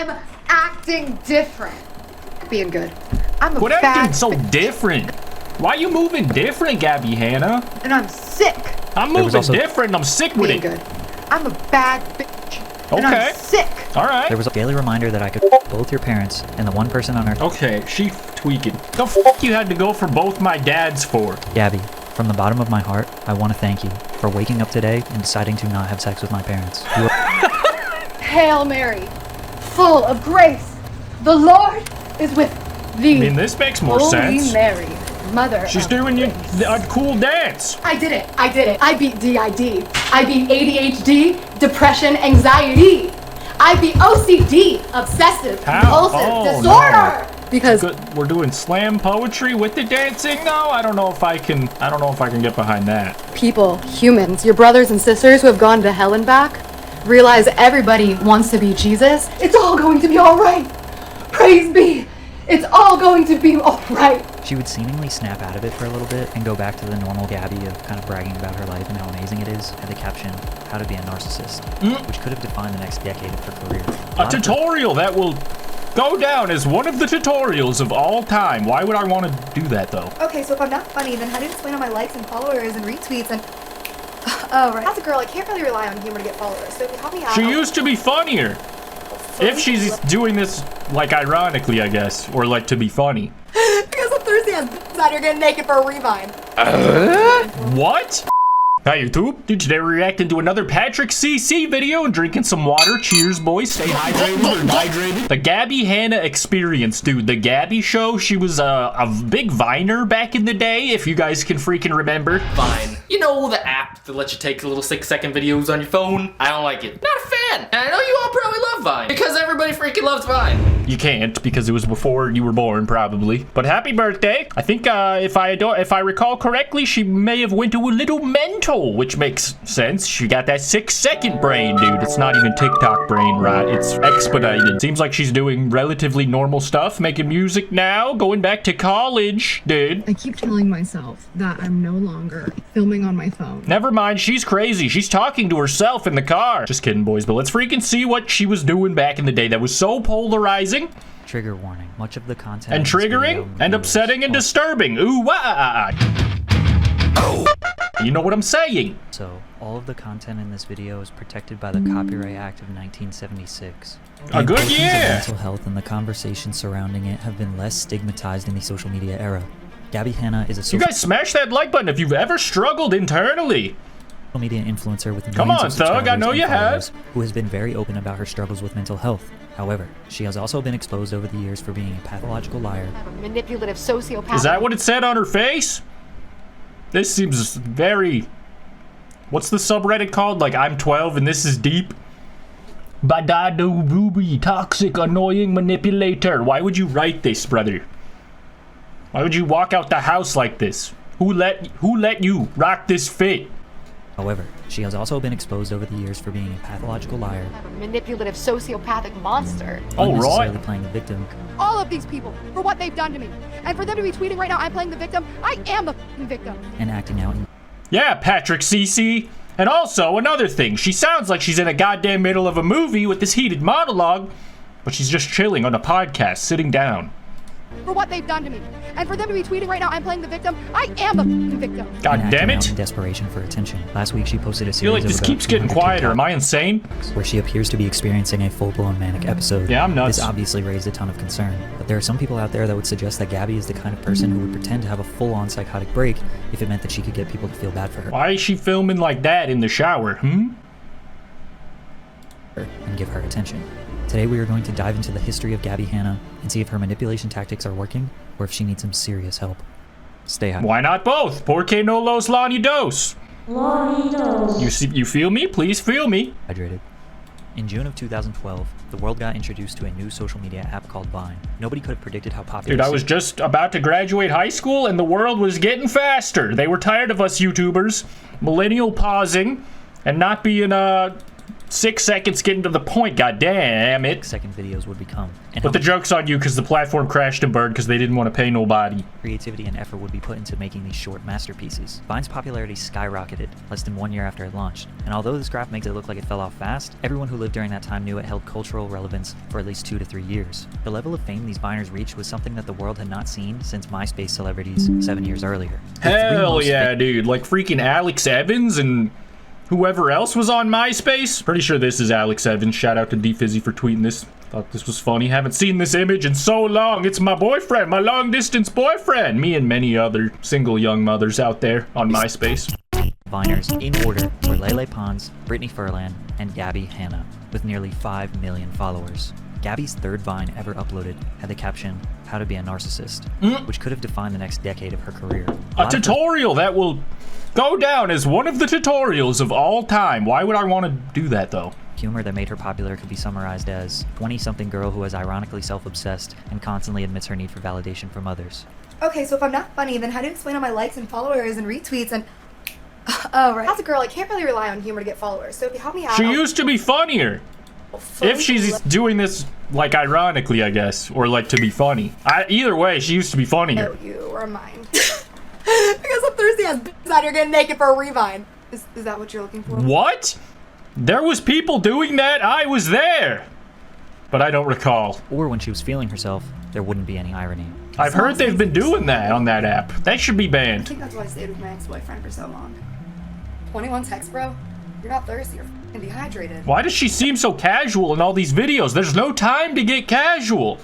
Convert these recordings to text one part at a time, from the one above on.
I'm acting different. Being good. I'm a What bad acting so bitch. different? Why you moving different, Gabbie Hanna? And I'm sick. I'm moving different and I'm sick with Being it. good. I'm a bad bitch. And Okay. I'm sick. All right. There was a daily reminder that I could both your parents and the one person on earth. Okay, she tweaking. The fuck you had to go for both my dads for? Gabbie, from the bottom of my heart, I want to thank you for waking up today and deciding to not have sex with my parents. You are Hail Mary, full of grace. The Lord is with thee. I mean, this makes more sense. Holy Mary, mother She's of doing grace. a cool dance. I did it. I beat DID. I beat ADHD, depression, anxiety. I beat OCD, obsessive compulsive disorder. No. Because Good. We're doing slam poetry with the dancing though. I don't know if I can get behind that. people, humans, your brothers and sisters who have gone to hell and back, realize everybody wants to be Jesus. It's all going to be all right. Praise be. It's all going to be all right. She would seemingly snap out of it for a little bit and go back to the normal Gabbie of kind of bragging about her life and how amazing it is, and the caption, how to be a narcissist, which could have defined the next decade of her career. A tutorial that will go down as one of the tutorials of all time. Why would I want to do that though? Okay, so if I'm not funny, then how do you explain all my likes and followers and retweets and... Oh, right. As a girl, I can't really rely on humor to get followers, so if you help me out... She used to be funnier. If she's doing this, like, ironically, I guess, or like to be funny. Because I'm thirsty as out here getting naked for a revive. What? Hi, YouTube. Dude, today we're reacting to another Patrick CC video and drinking some water. Cheers, boys. Stay hydrated. The Gabbie Hanna experience, dude. The Gabbie Show. She was a big Viner back in the day, if you guys can freaking remember. Vine. You know, the app that lets you take little 6-second videos on your phone? I don't like it. Not a fan. And I know you all probably love Vine because everybody freaking loves Vine. You can't because it was before you were born, probably. But happy birthday. I think if I recall correctly, she may have went to a little mental, which makes sense. She got that 6-second brain, dude. It's not even TikTok brain, right? It's expedited. Seems like she's doing relatively normal stuff, making music now, going back to college, dude. I keep telling myself that I'm no longer filming on my phone. Never mind, she's crazy. She's talking to herself in the car. Just kidding, boys, but let's freaking see what she was doing back in the day that was so polarizing. Trigger warning. Much of the content And in this triggering, video and upsetting, and disturbing. Ooh, You know what I'm saying? So, all of the content in this video is protected by the Copyright Act of 1976. A good Importance of year. mental health and the conversations surrounding it have been less stigmatized in the social media era. Gabbie Hanna is a You social guys smash that like button if you've ever struggled internally. media influencer with Come millions on, of Thug, I know subscribers you and have. followers who has been very open about her struggles with mental health. However, she has also been exposed over the years for being a pathological liar. Manipulative sociopath. Is that what it said on her face? This seems very... What's the subreddit called? Like, I'm 12 and this is deep? Badado Ruby, toxic, annoying manipulator. Why would you write this, brother? Why would you walk out the house like this? Who let you rock this fit? However, she has also been exposed over the years for being a pathological liar, Manipulative sociopathic monster. All unnecessarily right. playing the victim, All of these people for what they've done to me. And for them to be tweeting right now, I'm playing the victim. I am the f***ing victim. and acting out in Yeah, Patrick CC. And also, another thing, she sounds like she's in a goddamn middle of a movie with this heated monologue, but she's just chilling on a podcast, sitting down. For what they've done to me. And for them to be tweeting right now, I'm playing the victim. I am the f***ing victim. God and damn acting out it. in desperation for attention. Last week, she posted a I feel like series this of keeps getting 200 quieter. TikToks Am I insane? where she appears to be experiencing a full-blown manic episode. Yeah, I'm nuts. This obviously raised a ton of concern, but there are some people out there that would suggest that Gabbie is the kind of person who would pretend to have a full-on psychotic break if it meant that she could get people to feel bad for her Why is she filming like that in the shower, and give her attention. Today we are going to dive into the history of Gabbie Hanna and see if her manipulation tactics are working or if she needs some serious help. Stay hydrated. Why not both? Por que no los lonniedos? You feel me? Please feel me. In June of 2012, the world got introduced to a new social media app called Vine. Nobody could have predicted how popular. Dude, I was just about to graduate high school and the world was getting faster. They were tired of us YouTubers, millennial pausing, and not being 6 seconds getting to the point, god damn it. Second videos would become. And But the joke's on you because the platform crashed and burned because they didn't want to pay nobody. creativity and effort would be put into making these short masterpieces. Vine's popularity skyrocketed less than 1 year after it launched, and although this graph makes it look like it fell off fast, everyone who lived during that time knew it held cultural relevance for at least 2 to 3 years. The level of fame these Viners reached was something that the world had not seen since MySpace celebrities 7 years earlier. The three Hell most yeah, dude. Like freaking Alex Evans and whoever else was on MySpace. Pretty sure this is Alex Evans. Shout out to D-Fizzy for tweeting this. Thought this was funny. Haven't seen this image in so long. It's my boyfriend, my long-distance boyfriend. Me and many other single young mothers out there on MySpace. Viners in order were Lele Pons, Brittany Furlan, and Gabbie Hanna, with nearly 5 million followers. Gabbie's third Vine ever uploaded had the caption, "How to be a narcissist," which could have defined the next decade of her career. A tutorial that will go down as one of the tutorials of all time. Why would I want to do that, though? Humor that made her popular could be summarized as 20-something girl who is ironically self-obsessed and constantly admits her need for validation from others. Okay, so if I'm not funny, then how do you explain all my likes and followers and retweets and... Oh, right. As a girl, I can't really rely on humor to get followers, so if you help me out... She used to be funnier. If she's doing this, like, ironically, I guess, or, like, to be funny. Either way, she used to be funnier. Oh, you are mine. Because I'm thirsty as bitch out here getting naked for a revine. Is that what you're looking for? What? There was people doing that? I was there. But I don't recall. Or when she was feeling herself, there wouldn't be any irony. I've heard they've been doing that on that app. That should be I banned. think that's why I stayed with my ex-boyfriend for so long. 21 text, bro? You're not thirsty, you're f***ing dehydrated. Why does she seem so casual in all these videos? There's no time to get casual.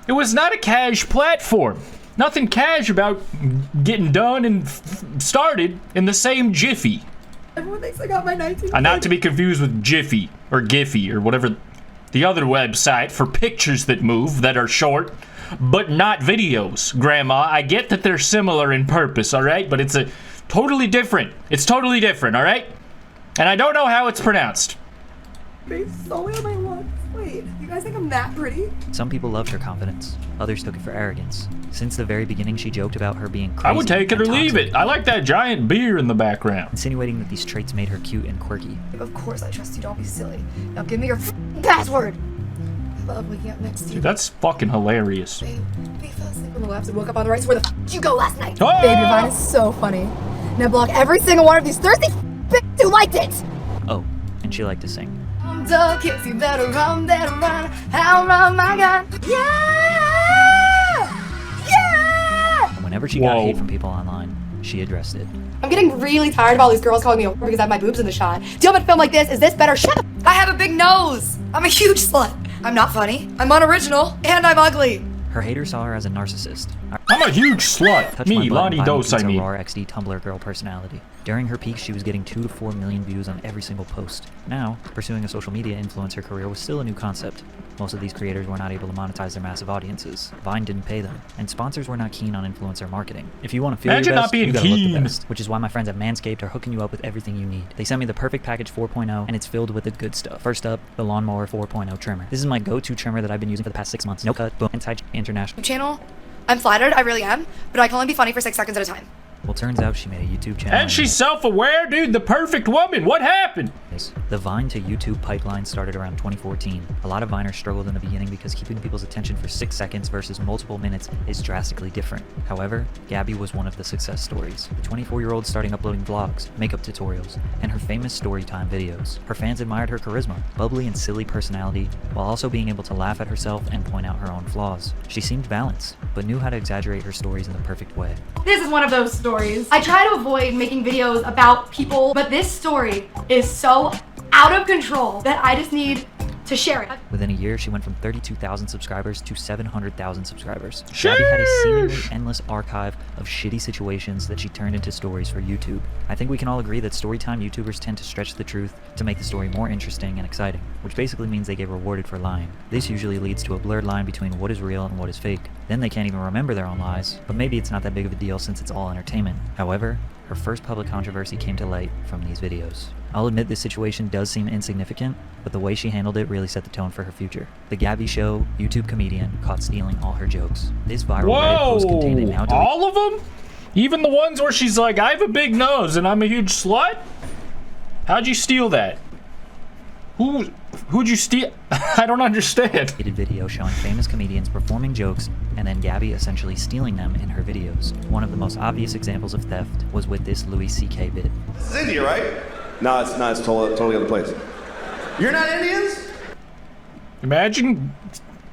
It was not a cash platform. Nothing cash about getting done and started in the same jiffy. Everyone thinks I got my 19. Not to be confused with Jiffy or Giphy or whatever the other website for pictures that move that are short, but not videos, Grandma. I get that they're similar in purpose, all right? But it's a totally different. It's totally different, all right? And I don't know how it's pronounced. They saw me on my looks. Wait, you guys think I'm that pretty? Some people loved her confidence. Others took it for arrogance. Since the very beginning, she joked about her being crazy. I would take it or and leave toxic, it. I like that giant beer in the background. insinuating that these traits made her cute and quirky. Of course I trust you, don't be silly. Now give me your password. I love waking up next to you. Dude, that's fucking hilarious. Babe, we fell asleep on the left and woke up on the right, so where the did you go last night? Oh! Babe, your Vine is so funny. Now block every single one of these thirsty bitches who liked it! Oh, and she liked to sing. Dog kicks, you better run, how run, my God. Yeah! Yeah! And whenever she got Whoa. hate from people online, she addressed it. I'm getting really tired of all these girls calling me a whore because I have my boobs in the shot. Deal with a film like this, is this better? Shut up! I have a big nose! I'm a huge slut. I'm not funny, I'm unoriginal, and I'm ugly. Her haters saw her as a narcissist. I'm a huge slut. Touch my Me, button, buy me lonniedos, I pizza, mean. raw XD Tumblr girl personality. During her peak, she was getting 2 to 4 million views on every single post. Now, pursuing a social media influencer career was still a new concept. Most of these creators were not able to monetize their massive audiences. Vine didn't pay them, and sponsors were not keen on influencer marketing. If you want to feel Imagine your not best, being you gotta look keen. the best. Which is why my friends at Manscaped are hooking you up with everything you need. They sent me the perfect package 4.0, and it's filled with the good stuff. First up, the Lawnmower 4.0 trimmer. This is my go-to trimmer that I've been using for the past 6 months. No cut, boom, international. Channel? I'm flattered, I really am, but I can only be funny for 6 seconds at a time. Well, turns out she made a YouTube channel. And she's self-aware, dude. The perfect woman. What happened? The Vine to YouTube pipeline started around 2014. A lot of Viners struggled in the beginning because keeping people's attention for 6 seconds versus multiple minutes is drastically different. However, Gabbie was one of the success stories. The 24-year-old starting uploading vlogs, makeup tutorials, and her famous storytime videos. Her fans admired her charisma, bubbly and silly personality, while also being able to laugh at herself and point out her own flaws. She seemed balanced, but knew how to exaggerate her stories in the perfect way. This is one of those stories. I try to avoid making videos about people, but this story is so out of control that I just need to share it. Within a year, she went from 32,000 subscribers to 700,000 subscribers. Gabbie had a seemingly endless archive of shitty situations that she turned into stories for YouTube. I think we can all agree that storytime YouTubers tend to stretch the truth to make the story more interesting and exciting, which basically means they get rewarded for lying. This usually leads to a blurred line between what is real and what is fake. Then they can't even remember their own lies, but maybe it's not that big of a deal since it's all entertainment. However, her first public controversy came to light from these videos. I'll admit this situation does seem insignificant, but the way she handled it really set the tone for her future. TheGabbieShow YouTube comedian caught stealing all her jokes. This viral Reddit post contained a now deleted... All of them? Even the ones where she's like, I have a big nose and I'm a huge slut? How'd you steal that? Who'd you steal? I don't understand. Video showing famous comedians performing jokes and then Gabbie essentially stealing them in her videos. One of the most obvious examples of theft was with this Louis C.K. bit. This is India, right? No, it's not. It's totally other place. You're not Indians? Imagine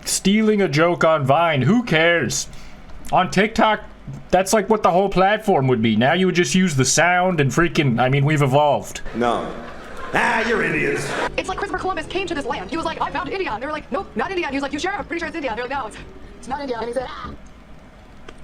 stealing a joke on Vine. Who cares? On TikTok, that's like what the whole platform would be. Now you would just use the sound and freaking, I mean, we've evolved. No. Ah, you're Indians. It's like Christopher Columbus came to this land. He was like, I found India. And they were like, nope, not India. And he was like, you sure? I'm pretty sure it's India. And they're like, no, it's not India. And he said,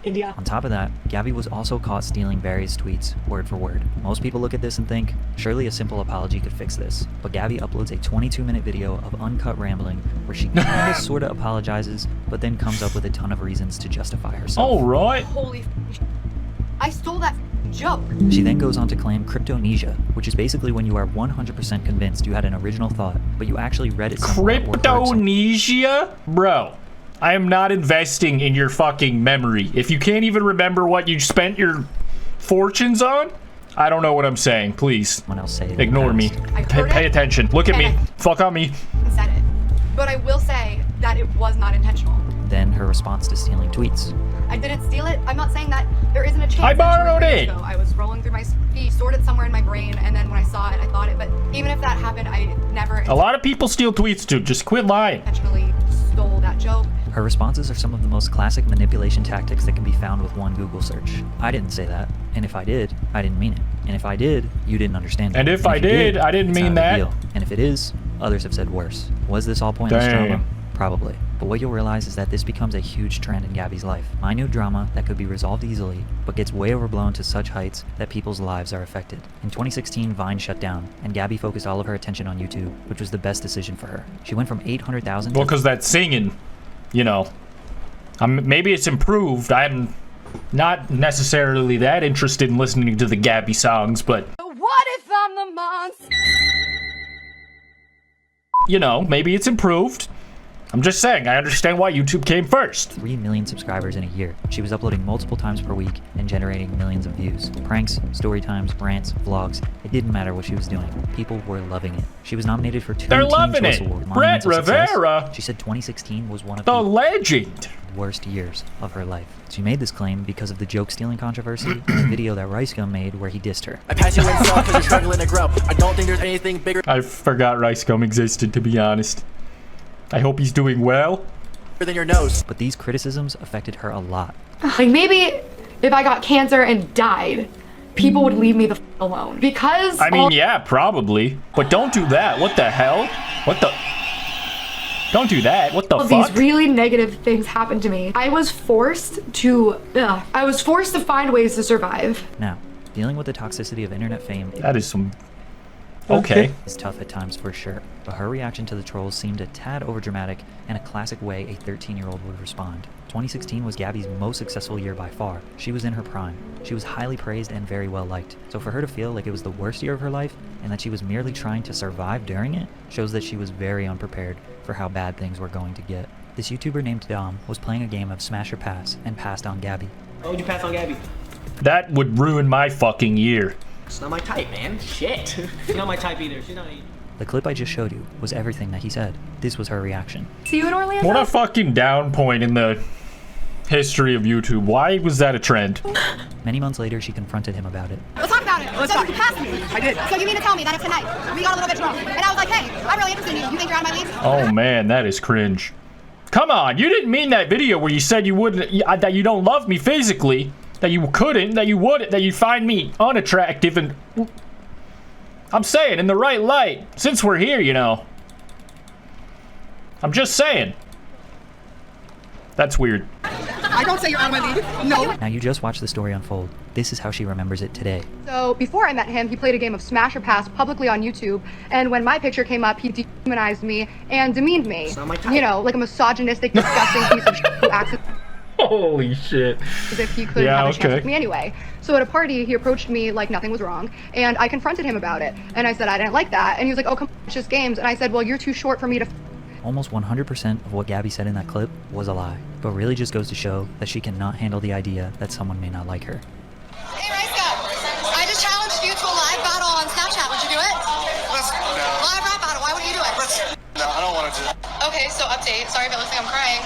India. On top of that, Gabbie was also caught stealing various tweets, word for word. Most people look at this and think, surely a simple apology could fix this. But Gabbie uploads a 22-minute video of uncut rambling where she kinda sorta apologizes, but then comes up with a ton of reasons to justify herself. All right. Holy I stole that joke. She then goes on to claim cryptomnesia, which is basically when you are 100% convinced you had an original thought, but you actually read it somewhere or heard something. Cryptomnesia? Bro, I am not investing in your fucking memory. If you can't even remember what you spent your fortunes on, I don't know what I'm saying. Please, Someone else say it ignore me. Pay attention. Look at me. Fuck on me. Said it. But I will say that it was not intentional. Then her response to stealing tweets. I didn't steal it. I'm not saying that there isn't a chance. I borrowed it. I was rolling through my feed, stored it somewhere in my brain, and then when I saw it, I thought it. But even if that happened, I never A lot of people steal tweets too. Just quit lying. intentionally stole that joke. Her responses are some of the most classic manipulation tactics that can be found with one Google search. I didn't say that, and if I did, I didn't mean it. And if I did, you didn't understand it. And if I you did, I didn't it's mean not a big that. deal. And if it is, others have said worse. Was this all pointless Damn. drama? Probably. But what you'll realize is that this becomes a huge trend in Gabbie's life. Minute drama that could be resolved easily, but gets way overblown to such heights that people's lives are affected. In 2016, Vine shut down, and Gabbie focused all of her attention on YouTube, which was the best decision for her. She went from 800,000 Well, because that singing, you know, maybe it's improved. I'm not necessarily that interested in listening to the Gabbie songs, but What if I'm the monster? you know, maybe it's improved. I'm just saying, I understand why YouTube came first. 3 million subscribers in a year. She was uploading multiple times per week and generating millions of views. Pranks, story times, rants, vlogs, it didn't matter what she was doing. People were loving it. She was nominated for 2 They're Teen loving Choice it. Awards. Brett Monumental success. Rivera. She said 2016 was one of The the legend. worst years of her life. She made this claim because of the joke stealing controversy and the video that RiceGum made where he dissed her. I pass you in stuff because you're struggling to grow. I don't think there's anything bigger I forgot RiceGum existed, to be honest. I hope he's doing well. than your nose. But these criticisms affected her a lot. Like maybe if I got cancer and died, people would leave me the f alone. Because I mean, yeah, probably. But don't do that. What the hell? What the? Don't do that. What the all of fuck? these really negative things happened to me, I was forced to find ways to survive. Now, dealing with the toxicity of internet fame That is some... Okay. is tough at times for sure, but her reaction to the trolls seemed a tad overdramatic and a classic way a 13-year-old would respond. 2016 was Gabbie's most successful year by far. She was in her prime. She was highly praised and very well liked. So for her to feel like it was the worst year of her life and that she was merely trying to survive during it shows that she was very unprepared for how bad things were going to get. This YouTuber named Dom was playing a game of Smash or Pass and passed on Gabbie. Why would you pass on Gabbie? That would ruin my fucking year. It's not my type, man. Shit. She's not my type either. She's not. The clip I just showed you was everything that he said. This was her reaction. See you in Orlando? What a fucking down point in the history of YouTube. Why was that a trend? Many months later, she confronted him about it. Let's talk about it. Let's So talk. you passed me. I did. So you mean to tell me that if tonight we got a little bit drunk and I was like, hey, I'm really interested in you. You think you're out of my league? Oh man, that is cringe. Come on, you didn't mean that video where you said you wouldn't, that you don't love me physically, that you couldn't, that you wouldn't, that you find me unattractive, and I'm saying in the right light, since we're here, you know. I'm just saying. That's weird. I don't say you're out of my league. No. Now you just watched the story unfold. This is how she remembers it today. So before I met him, he played a game of Smash or Pass publicly on YouTube, and when my picture came up, he dehumanized me and demeaned me. It's not my type. You know, like a misogynistic, disgusting piece of shit who acts Holy shit. as if he couldn't have a chance with me anyway. So at a party, he approached me like nothing was wrong, and I confronted him about it. And I said I didn't like that, and he was like, oh, come on, it's just games. And I said, well, you're too short for me to Almost 100% of what Gabbie said in that clip was a lie, but really just goes to show that she cannot handle the idea that someone may not like her. Hey, RiceGum, I just challenged you to a live battle on Snapchat. Would you do it? Live rap battle. Why would you do it? Okay, so update. Sorry if it looks like I'm crying.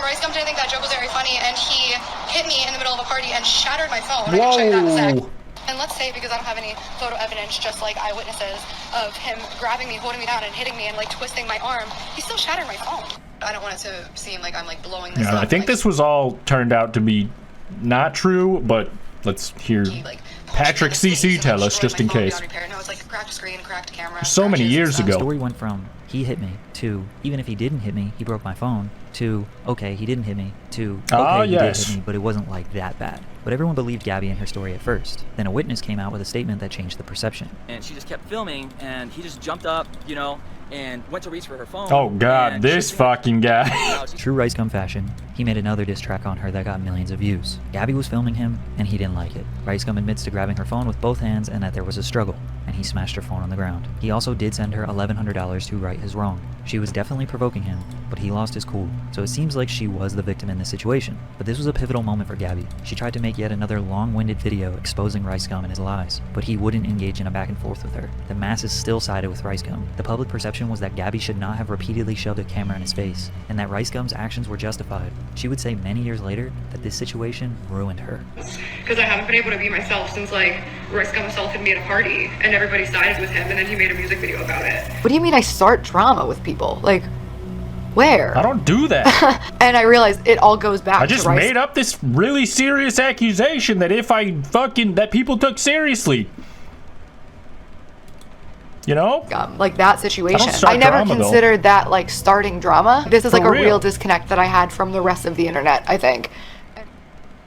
RiceGum didn't think that joke was very funny, and he hit me in the middle of a party and shattered my phone. I can show you that in a sec. And let's say, because I don't have any photo evidence, just like eyewitnesses of him grabbing me, holding me down, and hitting me, and like twisting my arm, he still shattered my phone. I don't want it to seem like I'm like blowing this up. I think this was all turned out to be not true, but let's hear Patrick CC tell us just in case. No, it's like a cracked screen, cracked camera. So many years ago. The story went from he hit me to even if he didn't hit me, he broke my phone to okay, he didn't hit me to okay, he did hit me, but it wasn't like that bad. But everyone believed Gabbie and her story at first. Then a witness came out with a statement that changed the perception. And she just kept filming, and he just jumped up, you know, and went to reach for her phone. Oh god, this fucking guy. True RiceGum fashion, he made another diss track on her that got millions of views. Gabbie was filming him, and he didn't like it. RiceGum admits to grabbing her phone with both hands and that there was a struggle, and he smashed her phone on the ground. He also did send her $1,100 to right his wrong. She was definitely provoking him, but he lost his cool, so it seems like she was the victim in this situation. But this was a pivotal moment for Gabbie. She tried to make yet another long-winded video exposing RiceGum and his lies, but he wouldn't engage in a back and forth with her. The masses still sided with RiceGum. The public perception was that Gabbie should not have repeatedly shoved a camera in his face, and that RiceGum's actions were justified. She would say many years later that this situation ruined her. Because I haven't been able to be myself since like RiceGum assaulted me at a party and everybody sided with him and then he made a music video about it. What do you mean I start drama with people? Like, where? I don't do that. And I realized it all goes back to I just made up this really serious accusation that that people took seriously. You know? Like that situation. I never drama, considered that like starting drama. This is like a real. real disconnect that I had from the rest of the internet, I think.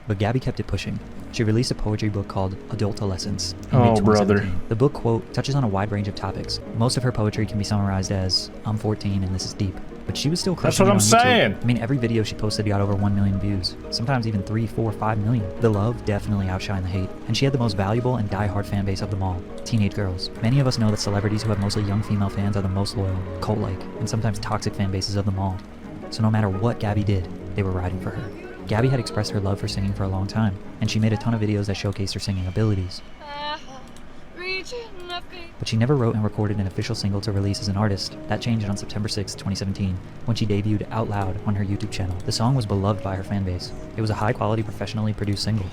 But Gabbie kept it pushing. She released a poetry book called Adultolescence in Oh, mid-2017. brother. The book, quote, touches on a wide range of topics. Most of her poetry can be summarized as, I'm 14 and this is deep. But she was still crushing That's what I'm saying. I mean, every video she posted got over 1 million views. Sometimes even 3, 4, 5 million. The love definitely outshined the hate. And she had the most valuable and die-hard fan base of them all. Teenage girls. Many of us know that celebrities who have mostly young female fans are the most loyal, cult-like, and sometimes toxic fan bases of them all. So no matter what Gabbie did, they were riding for her. Gabbie had expressed her love for singing for a long time, and she made a ton of videos that showcased her singing abilities. But she never wrote and recorded an official single to release as an artist. That changed on September 6, 2017, when she debuted Out Loud on her YouTube channel. The song was beloved by her fanbase. It was a high-quality, professionally produced single,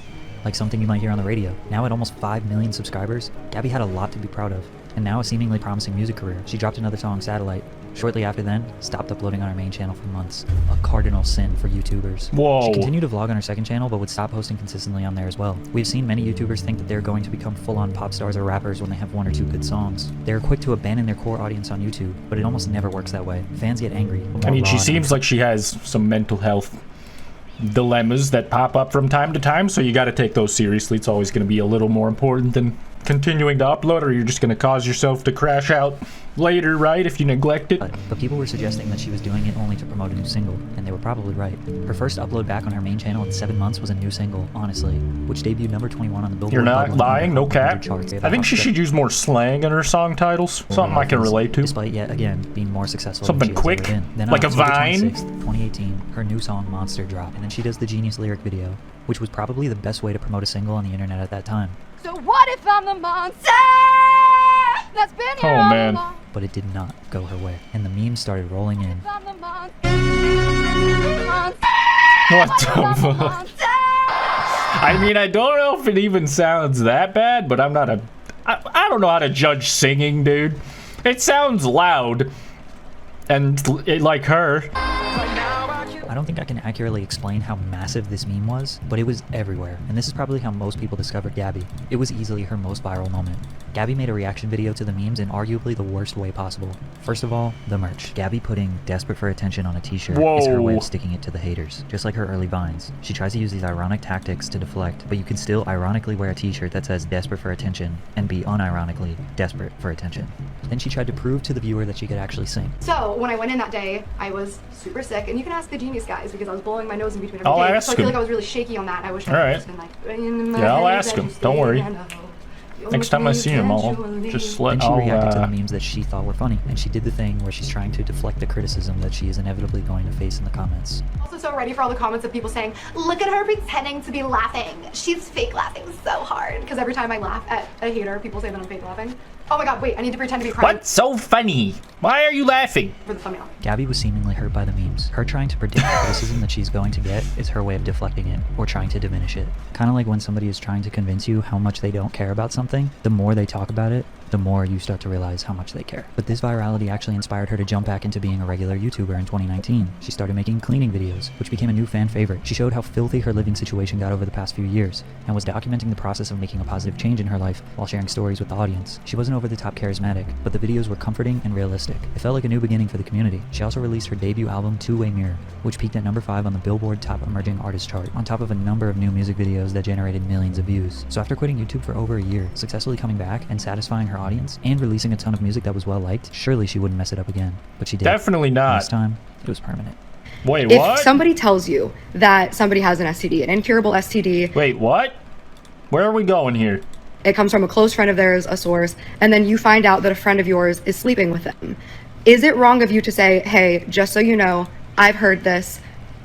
like something you might hear on the radio. Now at almost 5 million subscribers, Gabbie had a lot to be proud of, and now a seemingly promising music career. She dropped another song, Satellite. Shortly after then, stopped uploading on her main channel for months. A cardinal sin for YouTubers. Whoa. She continued to vlog on her second channel, but would stop posting consistently on there as well. We've seen many YouTubers think that they're going to become full-on pop stars or rappers when they have 1 or 2 good songs. They're quick to abandon their core audience on YouTube, but it almost never works that way. Fans get angry. I mean, she seems like she has some mental health dilemmas that pop up from time to time, so you got to take those seriously. It's always going to be a little more important than continuing to upload, or you're just going to cause yourself to crash out later, right, if you neglect it. But people were suggesting that she was doing it only to promote a new single, and they were probably right. Her first upload back on her main channel in 7 months was a new single, Honestly, which debuted number 21 on the Billboard. You're not lying, no cap. Charts. I think she should use more slang in her song titles. Something I can relate to. Despite yet again being more successful. Something than she has quick, ever been. Then like on a October Vine. 26th, 2018, her new song Monster dropped, and then she does the Genius lyric video, which was probably the best way to promote a single on the internet at that time. So what if I'm the monster that's been here Oh, all man. along? But it did not go her way, and the memes started rolling in. If I'm the monster, What the fuck? I mean, I don't know if it even sounds that bad, but I'm not I don't know how to judge singing, dude. It sounds loud. And like her. I don't think I can accurately explain how massive this meme was, but it was everywhere, and this is probably how most people discovered Gabbie. It was easily her most viral moment. Gabbie made a reaction video to the memes in arguably the worst way possible. First of all, the merch. Gabbie putting desperate for attention on a t-shirt is her way of sticking it to the haters, just like her early vines. She tries to use these ironic tactics to deflect, but you can still ironically wear a t-shirt that says desperate for attention and be unironically desperate for attention. Then she tried to prove to the viewer that she could actually sing. So when I went in that day, I was super sick, and you can ask the Genius guys because I was blowing my nose in between every I'll take. ask So I feel him. like I was really shaky on that. I wish I All had right. just been like, in my Yeah, I'll head ask that him. you Don't stay worry. and Next time I see him, I'll just let Then she reacted to the memes that she thought were funny, and she did the thing where she's trying to deflect the criticism that she is inevitably going to face in the comments. Also so ready for all the comments of people saying, look at her pretending to be laughing. She's fake laughing so hard. Because every time I laugh at a hater, people say that I'm fake laughing. Oh my god, wait, I need to pretend to be crying What's so funny? Why are you laughing? for the thumbnail. Gabbie was seemingly hurt by the memes. Her trying to predict the criticism that she's going to get is her way of deflecting it, or trying to diminish it. Kind of like when somebody is trying to convince you how much they don't care about something, the more they talk about it, the more you start to realize how much they care. But this virality actually inspired her to jump back into being a regular YouTuber in 2019. She started making cleaning videos, which became a new fan favorite. She showed how filthy her living situation got over the past few years, and was documenting the process of making a positive change in her life while sharing stories with the audience. She wasn't over the top charismatic, but the videos were comforting and realistic. It felt like a new beginning for the community. She also released her debut album, Two-Way Mirror, which peaked at number 5 on the Billboard Top Emerging Artist chart, on top of a number of new music videos that generated millions of views. So after quitting YouTube for over a year, successfully coming back and satisfying her audience, and releasing a ton of music that was well liked, surely she wouldn't mess it up again. But she did. Definitely not. And this time, it was permanent. Wait, If what? somebody tells you that somebody has an STD, an incurable STD, Wait, what? Where are we going here? it comes from a close friend of theirs, a source, and then you find out that a friend of yours is sleeping with them, is it wrong of you to say, hey, just so you know, I've heard this,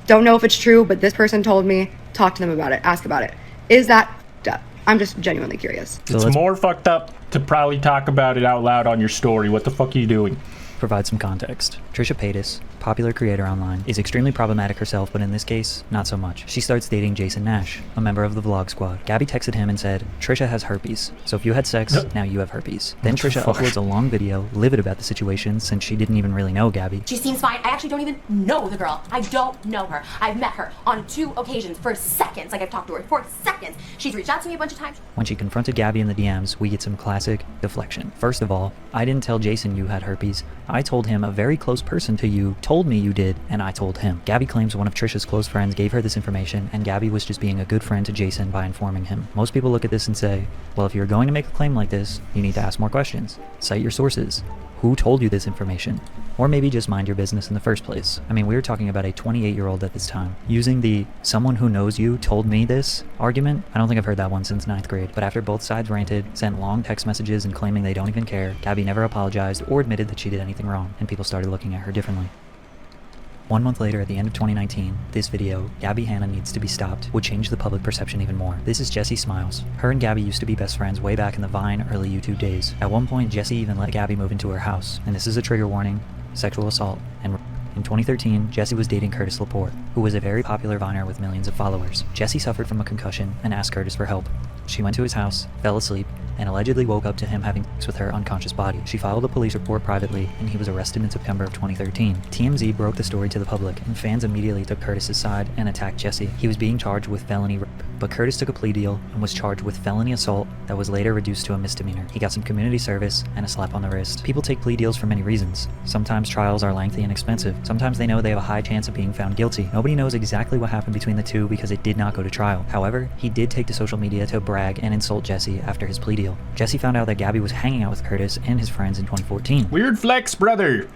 don't know if it's true, but this person told me, talk to them about it, ask about it? Is that f***ed up? I'm just genuinely curious. So It's more fucked up to probably talk about it out loud on your story. What the fuck are you doing? provide some context. Trisha Paytas, popular creator online, is extremely problematic herself, but in this case, not so much. She starts dating Jason Nash, a member of the Vlog Squad. Gabbie texted him and said, Trisha has herpes, so if you had sex, now you have herpes. Then Trisha uploads a long video, livid about the situation, since she didn't even really know Gabbie. She seems fine. I actually don't even know the girl. I don't know her. I've met her on 2 occasions for seconds. Like, I've talked to her for seconds. She's reached out to me a bunch of times. When she confronted Gabbie in the DMs, we get some classic deflection. First of all, I didn't tell Jason you had herpes. I told him a very close person to you told me you did, and I told him. Gabbie claims one of Trisha's close friends gave her this information, and Gabbie was just being a good friend to Jason by informing him. Most people look at this and say, well, if you're going to make a claim like this, you need to ask more questions. Cite your sources. Who told you this information? Or maybe just mind your business in the first place. I mean, we were talking about a 28-year-old at this time. Using the someone who knows you told me this argument, I don't think I've heard that one since 9th grade. But after both sides ranted, sent long text messages and claiming they don't even care, Gabbie never apologized or admitted that she did anything wrong, and people started looking at her differently. 1 month later, at the end of 2019, this video, Gabbie Hanna Needs to Be Stopped, would change the public perception even more. This is Jessi Smiles. Her and Gabbie used to be best friends way back in the Vine early YouTube days. At one point, Jessi even let Gabbie move into her house. And this is a trigger warning: sexual assault and in 2013, Jessi was dating Curtis Lapore, who was a very popular Viner with millions of followers. Jessi suffered from a concussion and asked Curtis for help. She went to his house, fell asleep, and allegedly woke up to him having sex with her unconscious body. She filed a police report privately, and he was arrested in September of 2013. TMZ broke the story to the public, and fans immediately took Curtis's side and attacked Jessi. He was being charged with felony rape, but Curtis took a plea deal and was charged with felony assault that was later reduced to a misdemeanor. He got some community service and a slap on the wrist. People take plea deals for many reasons. Sometimes trials are lengthy and expensive. Sometimes they know they have a high chance of being found guilty. Nobody knows exactly what happened between the two because it did not go to trial. However, he did take to social media to brag and insult Jessi after his plea deal. Jessi found out that Gabbie was hanging out with Curtis and his friends in 2014. Weird flex, brother.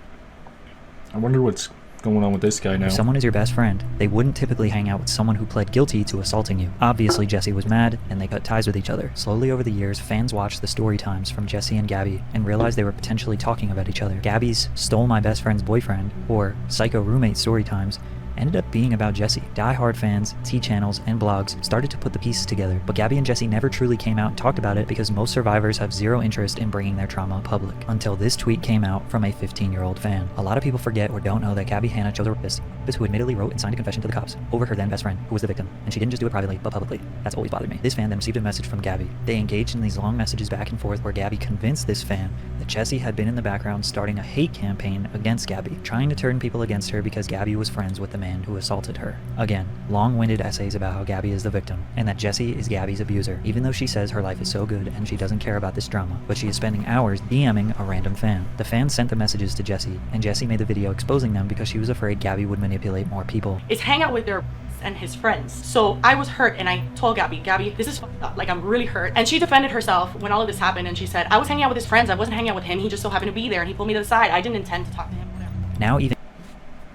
I wonder what's going on with this guy now. If someone is your best friend, they wouldn't typically hang out with someone who pled guilty to assaulting you. Obviously, Jessi was mad, and they cut ties with each other. Slowly over the years, fans watched the story times from Jessi and Gabbie and realized they were potentially talking about each other. Gabbie's stole my best friend's boyfriend, or psycho roommate story times, ended up being about Jessi. Die-hard fans, T-channels, and blogs started to put the pieces together, but Gabbie and Jessi never truly came out and talked about it because most survivors have zero interest in bringing their trauma public. Until this tweet came out from a 15-year-old fan. A lot of people forget or don't know that Gabbie Hanna chose a rapist who admittedly wrote and signed a confession to the cops over her then best friend, who was the victim, and she didn't just do it privately, but publicly. That's always bothered me. This fan then received a message from Gabbie. They engaged in these long messages back and forth where Gabbie convinced this fan that Jessi had been in the background starting a hate campaign against Gabbie, trying to turn people against her because Gabbie was friends with the man who assaulted her. Again, long-winded essays about how Gabbie is the victim, and that Jessi is Gabbie's abuser, even though she says her life is so good and she doesn't care about this drama, but she is spending hours DMing a random fan. The fan sent the messages to Jessi, and Jessi made the video exposing them because she was afraid Gabbie would manipulate more people. Is hang out with their and his friends. So I was hurt and I told Gabbie, this is fucked up, like I'm really hurt. And she defended herself when all of this happened, and she said, I was hanging out with his friends, I wasn't hanging out with him, he just so happened to be there and he pulled me to the side. I didn't intend to talk to him, whatever. Now even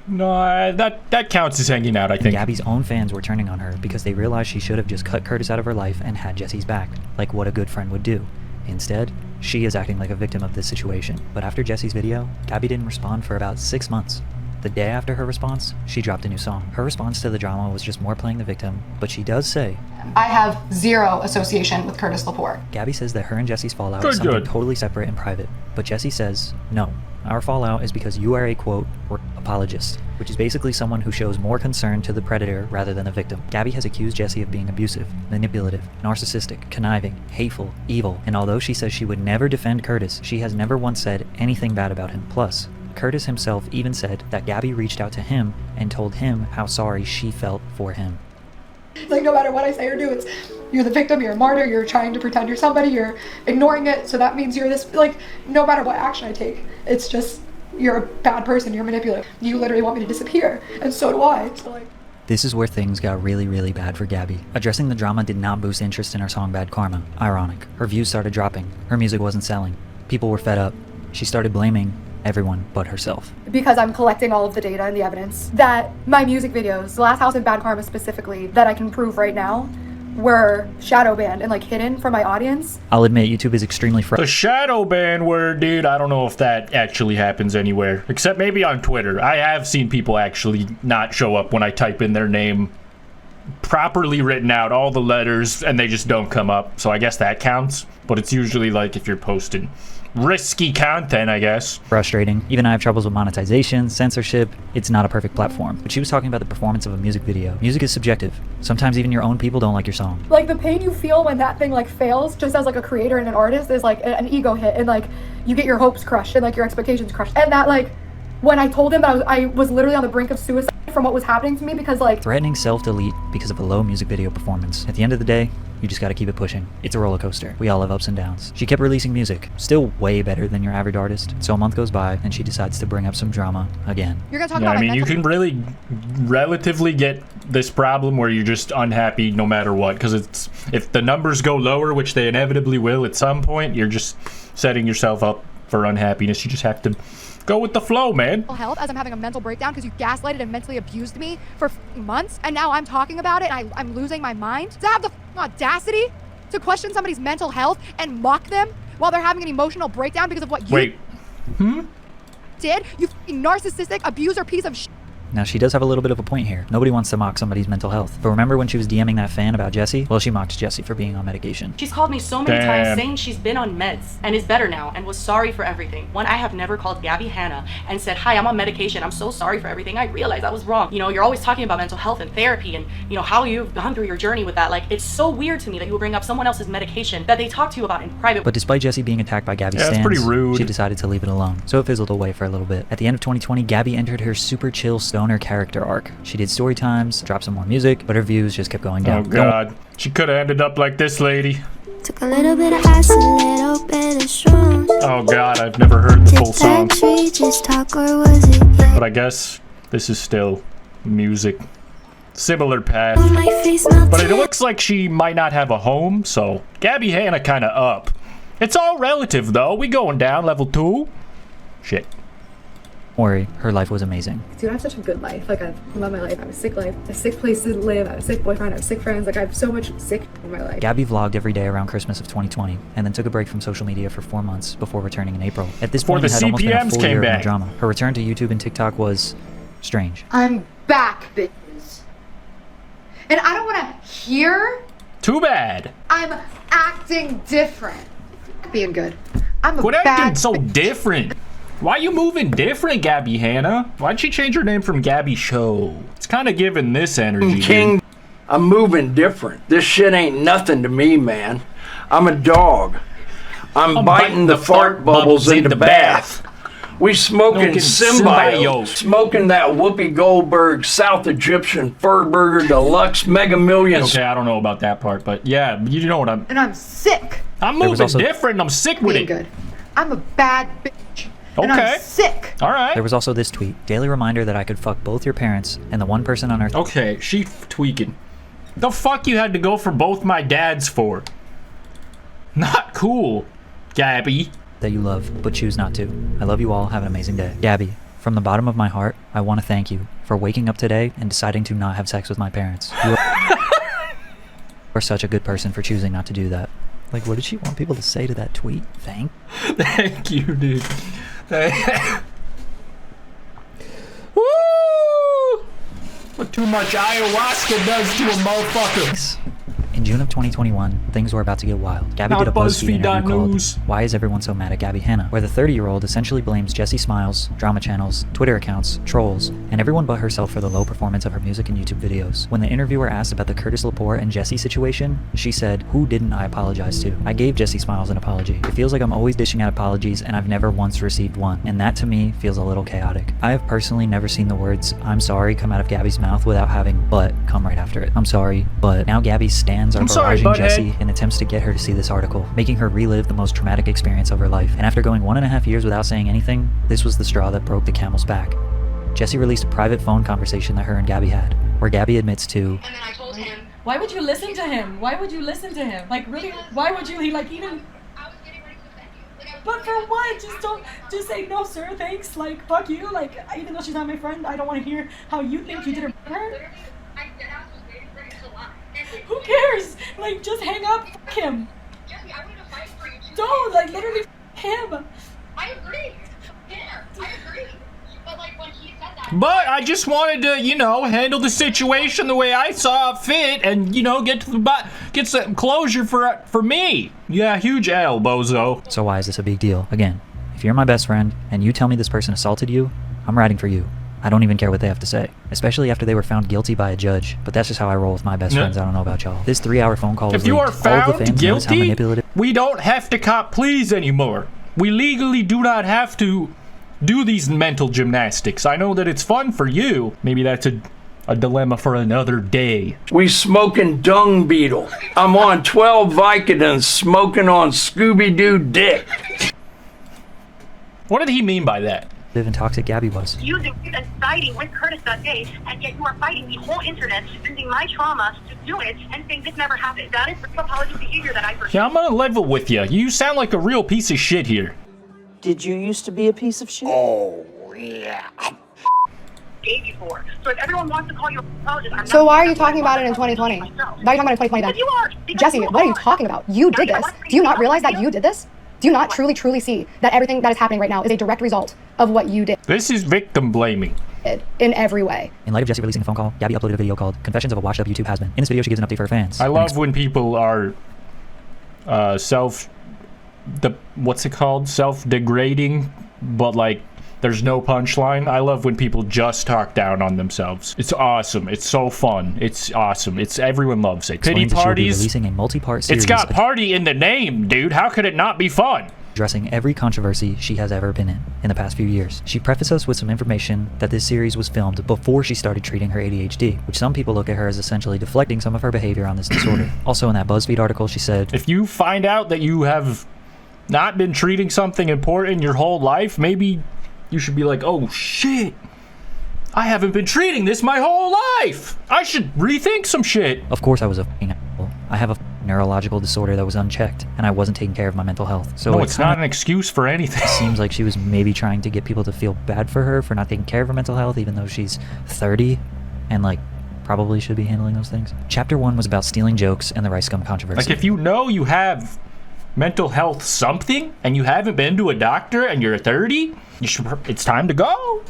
No, that counts as hanging out, I think. Gabbie's own fans were turning on her because they realized she should have just cut Curtis out of her life and had Jessi's back, like what a good friend would do. Instead, she is acting like a victim of this situation. But after Jessi's video, Gabbie didn't respond for about 6 months. The day after her response, she dropped a new song. Her response to the drama was just more playing the victim, but she does say, I have zero association with Curtis Lapore. Gabbie says that her and Jessi's fallout is something totally separate and private, but Jessi says, no, Our fallout is because you are a, quote, apologist, which is basically someone who shows more concern to the predator rather than the victim. Gabbie has accused Jessi of being abusive, manipulative, narcissistic, conniving, hateful, evil, and although she says she would never defend Curtis, she has never once said anything bad about him. Plus, Curtis himself even said that Gabbie reached out to him and told him how sorry she felt for him. Like, no matter what I say or do, it's you're the victim, you're a martyr, you're trying to pretend you're somebody, you're ignoring it, so that means you're this, like, no matter what action I take, it's just, you're a bad person, you're manipulative. You literally want me to disappear, and so do I. So, like, this is where things got really, really bad for Gabbie. Addressing the drama did not boost interest in her song Bad Karma. Ironic. Her views started dropping. Her music wasn't selling. People were fed up. She started blaming everyone but herself. Because I'm collecting all of the data and the evidence that my music videos, The Last House and Bad Karma specifically, that I can prove right now, were shadow banned and like hidden from my audience. I'll admit, YouTube is extremely The shadow ban word, dude, I don't know if that actually happens anywhere. Except maybe on Twitter. I have seen people actually not show up when I type in their name properly written out, all the letters, and they just don't come up. So I guess that counts. But it's usually like if you're posting risky content, I guess. Frustrating. Even I have troubles with monetization, censorship. It's not a perfect platform. But she was talking about the performance of a music video. Music is subjective. Sometimes even your own people don't like your song. Like the pain you feel when that thing like fails, just as like a creator and an artist, is like an ego hit, and like you get your hopes crushed and like your expectations crushed. And that, like, when I told him that I was literally on the brink of suicide from what was happening to me, because like threatening self-delete because of a low music video performance. At the end of the day, you just gotta keep it pushing. It's a roller coaster. We all have ups and downs. She kept releasing music, still way better than your average artist. So a month goes by and she decides to bring up some drama again. You're gonna talk Yeah, about I mean, you can really relatively get this problem where you're just unhappy no matter what, because it's if the numbers go lower, which they inevitably will at some point, you're just setting yourself up for unhappiness. You just have to go with the flow, man. Health as I'm having a mental breakdown because you gaslighted and mentally abused me for months, and now I'm talking about it and I'm losing my mind. To have the audacity to question somebody's mental health and mock them while they're having an emotional breakdown because of what you did, you narcissistic abuser piece of shit. Now, she does have a little bit of a point here. Nobody wants to mock somebody's mental health. But remember when she was DMing that fan about Jessi? Well, she mocked Jessi for being on medication. She's called me so many times saying she's been on meds and is better now and was sorry for everything. When I have never called Gabbie Hanna and said, hi, I'm on medication, I'm so sorry for everything, I realized I was wrong. You know, you're always talking about mental health and therapy and, you know, how you've gone through your journey with that. Like, it's so weird to me that you would bring up someone else's medication that they talk to you about in private. But despite Jessi being attacked by Gabbie's that's pretty rude. She decided to leave it alone. So it fizzled away for a little bit. At the end of 2020, Gabbie entered her super chill stoner character arc. She did story times, dropped some more music, but her views just kept going down. Oh god, she could have ended up like this lady. Took a little bit of ice, a little bit of shrooms. Oh god, I've never heard the full song. Just talk, or was it? But I guess this is still music. Similar path. But it looks like she might not have a home, so Gabbie Hanna kinda up. It's all relative though. We going down level 2. Shit. Don't worry, her life was amazing. Dude, I have such a good life. Like, I love my life. I have a sick life, a sick place to live, I have a sick boyfriend, I have sick friends. Like, I have so much sick in my life. Gabbie vlogged every day around Christmas of 2020, and then took a break from social media for 4 months before returning in April. At this point, it had almost been a full year of drama. Her return to YouTube and TikTok was strange. I'm back, bitches. And I don't want to hear. Too bad. I'm acting different. Being good. I'm a Quit bad acting so different. Why you moving different, Gabbie Hanna? Why'd she change her name from GabbieShow? It's kind of giving this energy. King, I'm moving different. This shit ain't nothing to me, man. I'm a dog. I'm biting the fart bubbles in the bath. We smoking symbiote. Smoking that Whoopi Goldberg South Egyptian Fur Burger Deluxe Mega Millions. Okay, I don't know about that part, but yeah, you know what I'm... And I'm sick. I'm moving different and I'm sick with it. Good. I'm a bad bitch. And I'm sick. All right. There was also this tweet. Daily reminder that I could fuck both your parents and the one person on earth. Okay, she tweaking. The fuck you had to go for both my dads for? Not cool, Gabbie. That you love, but choose not to. I love you all. Have an amazing day. Gabbie, from the bottom of my heart, I want to thank you for waking up today and deciding to not have sex with my parents. You are such a good person for choosing not to do that. Like, what did she want people to say to that tweet? Thank you, dude. Woo! What too much ayahuasca does to a motherfucker. Enjoy. June of 2021, things were about to get wild. Gabbie did a BuzzFeed interview called Why Is Everyone So Mad at Gabbie Hanna?, where the 30-year-old essentially blames Jessi Smiles, drama channels, Twitter accounts, trolls, and everyone but herself for the low performance of her music and YouTube videos. When the interviewer asked about the Curtis Lapore and Jessi situation, she said, "Who didn't I apologize to? I gave Jessi Smiles an apology. It feels like I'm always dishing out apologies and I've never once received one, and that to me feels a little chaotic. I have personally never seen the words 'I'm sorry' come out of Gabbie's mouth without having 'but' come right after it. I'm sorry, but." Now Gabbie's stans are barraging Jessi in attempts to get her to see this article, making her relive the most traumatic experience of her life. And after going 1.5 years without saying anything, this was the straw that broke the camel's back. Jessi released a private phone conversation that her and Gabbie had, where Gabbie admits to, And then I told him, why would you listen to him? Why would you listen to him? Like, really? Why would you? He, like, even... But for what? Just say, no, sir, thanks. Like, fuck you. Like, even though she's not my friend, I don't want to hear how you think you did it for her. Who cares? Like, just hang up. Fuck him. Don't, like, literally fuck him. I agree. Yeah, I agree. But like when he said that. But I just wanted to, you know, handle the situation the way I saw it fit, and you know, get some closure for me. Yeah, huge L, bozo. So why is this a big deal? Again, if you're my best friend and you tell me this person assaulted you, I'm riding for you. I don't even care what they have to say, especially after they were found guilty by a judge. But that's just how I roll with my best friends. I don't know about y'all. This 3-hour phone call was If you are leaked. All of the found fans noticed how guilty, manipulative. we don't have to cop pleas anymore. We legally do not have to do these mental gymnastics. I know that it's fun for you. Maybe that's a dilemma for another day. We smoking dung beetle. I'm on 12 Vicodins smoking on Scooby-Doo dick. What did he mean by that? And toxic Gabbie was. Using and siding with Curtis that day, and yet you are fighting the whole internet, using my trauma to do it, and saying this never happened. That is the apology behavior that I pursue. Yeah, I'm gonna level with you. You sound like a real piece of shit here. Did you used to be a piece of shit? Oh, yeah. Gave you for. So if everyone wants to call you a apologist, I'm So why are you talking about it in 2020? Why are you talking about it in 2020 then? Because you are. Jessi, what are you talking about? You did this. Do you not realize that you did this? Do you not truly see that everything that is happening right now is a direct result of what you did? This is victim blaming. In every way. In light of Jessi releasing a phone call, Gabbie uploaded a video called Confessions of a Washed Up YouTube Has-Been. In this video, she gives an update for her fans. I love when people are self-degrading, but like there's no punchline. I love when people just talk down on themselves. It's awesome. It's so fun. It's awesome. Everyone loves it. Pity parties. Releasing a multi-part series. It's got party in the name, dude. How could it not be fun? Addressing every controversy she has ever been in the past few years. She prefaced us with some information that this series was filmed before she started treating her ADHD, which some people look at her as essentially deflecting some of her behavior on this disorder. Also in that BuzzFeed article, she said, if you find out that you have not been treating something important your whole life, maybe you should be like, oh shit, I haven't been treating this my whole life. I should rethink some shit. Of course I was a f***ing asshole. I have a neurological disorder that was unchecked, and I wasn't taking care of my mental health. So no, it's not an excuse for anything. It seems like she was maybe trying to get people to feel bad for her for not taking care of her mental health, even though she's 30 and like probably should be handling those things. Chapter 1 was about stealing jokes and the RiceGum controversy. Like if you know you have mental health something and you haven't been to a doctor and you're 30, it's time to go.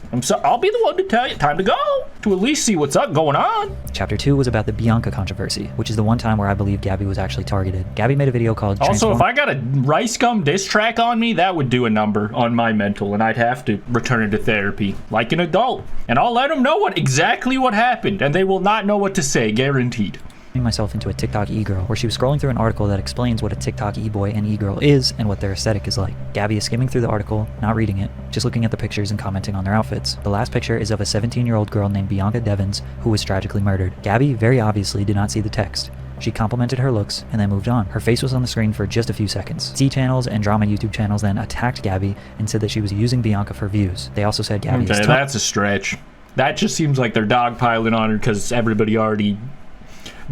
I'll be the one to tell you, time to go, to at least see what's up going on. Chapter 2 was about the Bianca controversy, which is the one time where I believe Gabbie was actually targeted. Gabbie made a video called Also, if I got a RiceGum diss track on me, that would do a number on my mental, and I'd have to return to therapy like an adult. And I'll let them know exactly what happened, and they will not know what to say, guaranteed. Myself into a TikTok e-girl, where she was scrolling through an article that explains what a TikTok e-boy and e-girl is and what their aesthetic is like. Gabbie is skimming through the article, not reading it, just looking at the pictures and commenting on their outfits. The last picture is of a 17-year-old girl named Bianca Devins, who was tragically murdered. Gabbie very obviously did not see the text. She complimented her looks and then moved on. Her face was on the screen for just a few seconds. C channels and drama YouTube channels then attacked Gabbie and said that she was using Bianca for views. They also said Gabbie is that's a stretch. That just seems like they're dogpiling on her because everybody already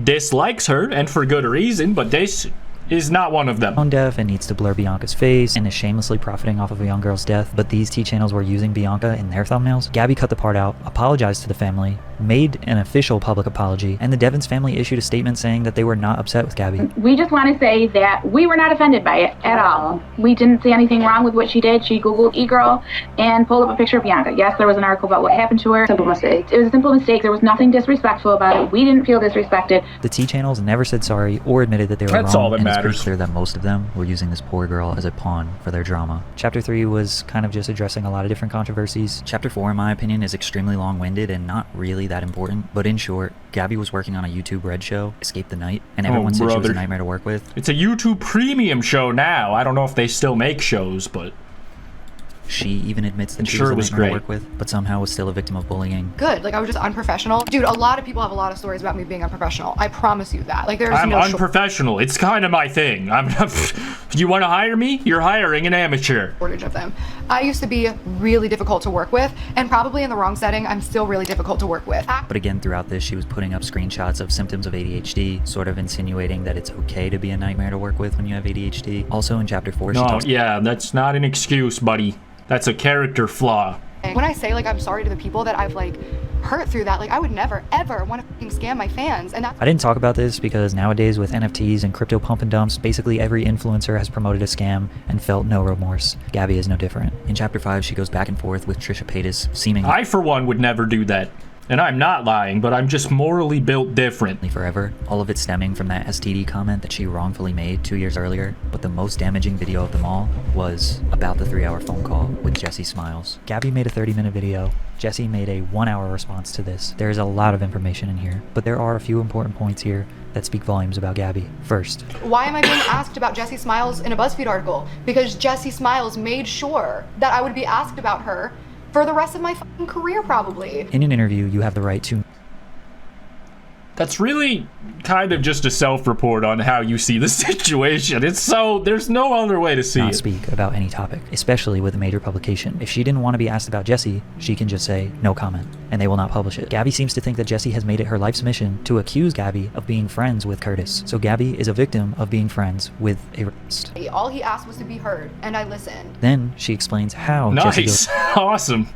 dislikes her, and for good reason, but is not one of them. Tone deaf and needs to blur Bianca's face and is shamelessly profiting off of a young girl's death, but these T channels were using Bianca in their thumbnails. Gabbie cut the part out, apologized to the family, made an official public apology, and the Devins family issued a statement saying that they were not upset with Gabbie. We just want to say that we were not offended by it at all. We didn't see anything wrong with what she did. She Googled e-girl and pulled up a picture of Bianca. Yes, there was an article about what happened to her. Simple mistake. It was a simple mistake. There was nothing disrespectful about it. We didn't feel disrespected. The T channels never said sorry or admitted that they were wrong. That's all that and it's matters. pretty clear that most of them were using this poor girl as a pawn for their drama. Chapter 3 was kind of just addressing a lot of different controversies. Chapter 4, in my opinion, is extremely long-winded and not really that important, but in short, Gabbie was working on a YouTube Red show, Escape the Night, and everyone said she was a nightmare to work with. It's a YouTube premium show now. I don't know if they still make shows, but she even admits that she sure was it a was nightmare to great. work with, but somehow was still a victim of bullying. Good. Like, I was just unprofessional. Dude, a lot of people have a lot of stories about me being unprofessional. I promise you that. Like, there's I'm no unprofessional. It's kind of my thing. You want to hire me? You're hiring an amateur. shortage of them. I used to be really difficult to work with, and probably in the wrong setting, I'm still really difficult to work with. But again, throughout this, she was putting up screenshots of symptoms of ADHD, sort of insinuating that it's okay to be a nightmare to work with when you have ADHD. Also in chapter 4, she No, talks yeah, that's not an excuse, buddy. That's a character flaw. When I say, like, I'm sorry to the people that I've, like, hurt through that, like, I would never, ever want to fucking scam my fans. And that's I didn't talk about this because nowadays with NFTs and crypto pump and dumps, basically every influencer has promoted a scam and felt no remorse. Gabbie is no different. In chapter 5, she goes back and forth with Trisha Paytas, seemingly I, for one, would never do that. And I'm not lying, but I'm just morally built different. forever. All of it stemming from that STD comment that she wrongfully made 2 years earlier. But the most damaging video of them all was about the 3-hour phone call with Jessi Smiles. Gabbie made a 30-minute video. Jessi made a 1-hour response to this. There is a lot of information in here, but there are a few important points here that speak volumes about Gabbie. First, why am I being asked about Jessi Smiles in a BuzzFeed article? Because Jessi Smiles made sure that I would be asked about her for the rest of my fucking career, probably. in an interview, you have the right to That's really kind of just a self-report on how you see the situation. It's so, there's no other way to see not it. speak about any topic, especially with a major publication. If she didn't want to be asked about Jessi, she can just say no comment, and they will not publish it. Gabbie seems to think that Jessi has made it her life's mission to accuse Gabbie of being friends with Curtis. So Gabbie is a victim of being friends with a rapist. All he asked was to be heard, and I listened. Then she explains how Nice. Jessi Awesome.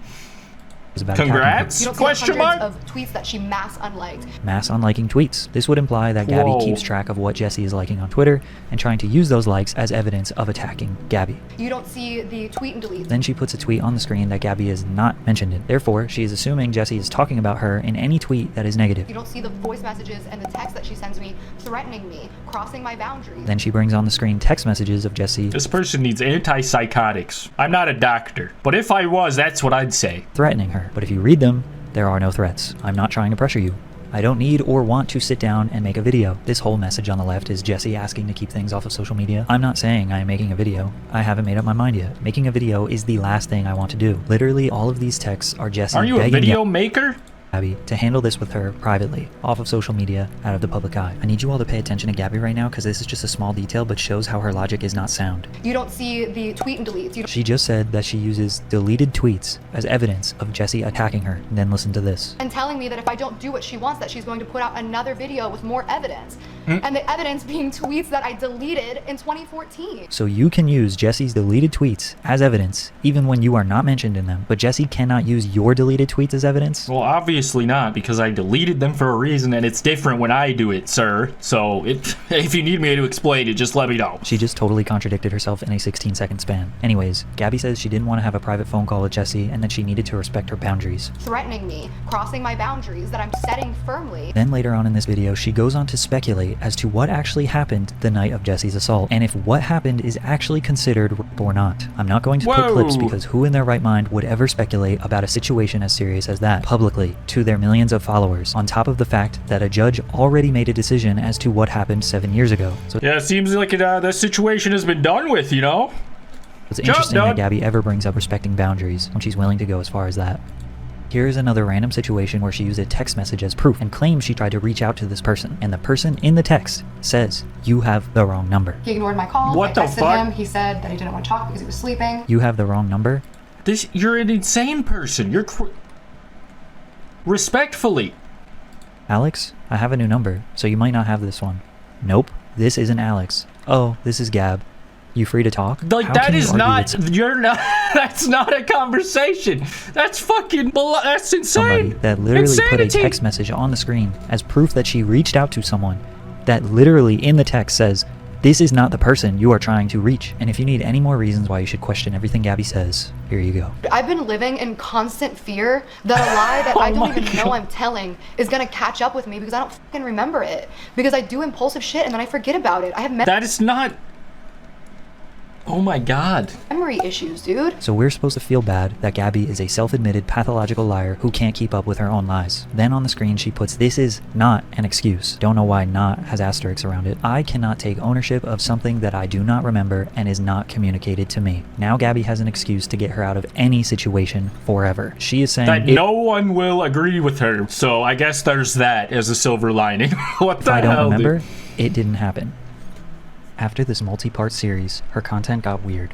goes about Congrats? You don't see Question hundreds mark? of tweets that she mass unliked. mass unliking tweets. This would imply that Gabbie Whoa. keeps track of what Jessi is liking on Twitter and trying to use those likes as evidence of attacking Gabbie. You don't see the tweet and delete. Then she puts a tweet on the screen that Gabbie is not mentioned in. Therefore, she is assuming Jessi is talking about her in any tweet that is negative. You don't see the voice messages and the text that she sends me threatening me, crossing my boundaries. Then she brings on the screen text messages of Jessi This person needs antipsychotics. I'm not a doctor, but if I was, that's what I'd say. threatening her. But if you read them, there are no threats. I'm not trying to pressure you. I don't need or want to sit down and make a video. This whole message on the left is Jessi asking to keep things off of social media. I'm not saying I am making a video. I haven't made up my mind yet. Making a video is the last thing I want to do. Literally, all of these texts are Jessi Are you a begging video maker? Gabbie to handle this with her privately, off of social media, out of the public eye. I need you all to pay attention to Gabbie right now because this is just a small detail but shows how her logic is not sound. You don't see the tweet and deletes. You don't She just said that she uses deleted tweets as evidence of Jessi attacking her. And then listen to this. and telling me that if I don't do what she wants, that she's going to put out another video with more evidence. And the evidence being tweets that I deleted in 2014. So you can use Jessi's deleted tweets as evidence, even when you are not mentioned in them. But Jessi cannot use your deleted tweets as evidence? Well, obviously not, because I deleted them for a reason, and it's different when I do it, sir. So, if you need me to explain it, just let me know. She just totally contradicted herself in a 16-second span. Anyways, Gabbie says she didn't want to have a private phone call with Jessi and that she needed to respect her boundaries. Threatening me, crossing my boundaries that I'm setting firmly. Then later on in this video, she goes on to speculate as to what actually happened the night of Jessi's assault, and if what happened is actually considered rape or not. I'm not going to put clips because who in their right mind would ever speculate about a situation as serious as that publicly to their millions of followers, on top of the fact that a judge already made a decision as to what happened 7 years ago. So yeah, it seems like the situation has been done with, you know? it's interesting that Gabbie ever brings up respecting boundaries when she's willing to go as far as that. Here's another random situation where she used a text message as proof and claims she tried to reach out to this person, and the person in the text says, "You have the wrong number." He ignored my calls. What the I texted fuck? him. He said that he didn't want to talk because he was sleeping. You have the wrong number? You're an insane person. Respectfully. Alex, I have a new number, so you might not have this one. Nope, This isn't Alex. Oh, this is Gab. You free to talk? Like, How that can you is argue not, with you're not, that's not a conversation. That's fucking, that's insane. somebody that literally put a Insanity. text message on the screen as proof that she reached out to someone that literally in the text says, this is not the person you are trying to reach. And if you need any more reasons why you should question everything Gabbie says, here you go. I've been living in constant fear that a lie that I don't even know I'm telling is gonna catch up with me because I don't fucking remember it. Because I do impulsive shit and then I forget about it. I have That is not, oh my God. memory issues, dude. So we're supposed to feel bad that Gabbie is a self-admitted pathological liar who can't keep up with her own lies. Then on the screen she puts, this is not an excuse. Don't know why not has asterisks around it. I cannot take ownership of something that I do not remember and is not communicated to me. Now Gabbie has an excuse to get her out of any situation forever. She is saying That no one will agree with her. So I guess there's that as a silver lining. What the I don't hell, remember, dude? it didn't happen. After this multi-part series, her content got weird.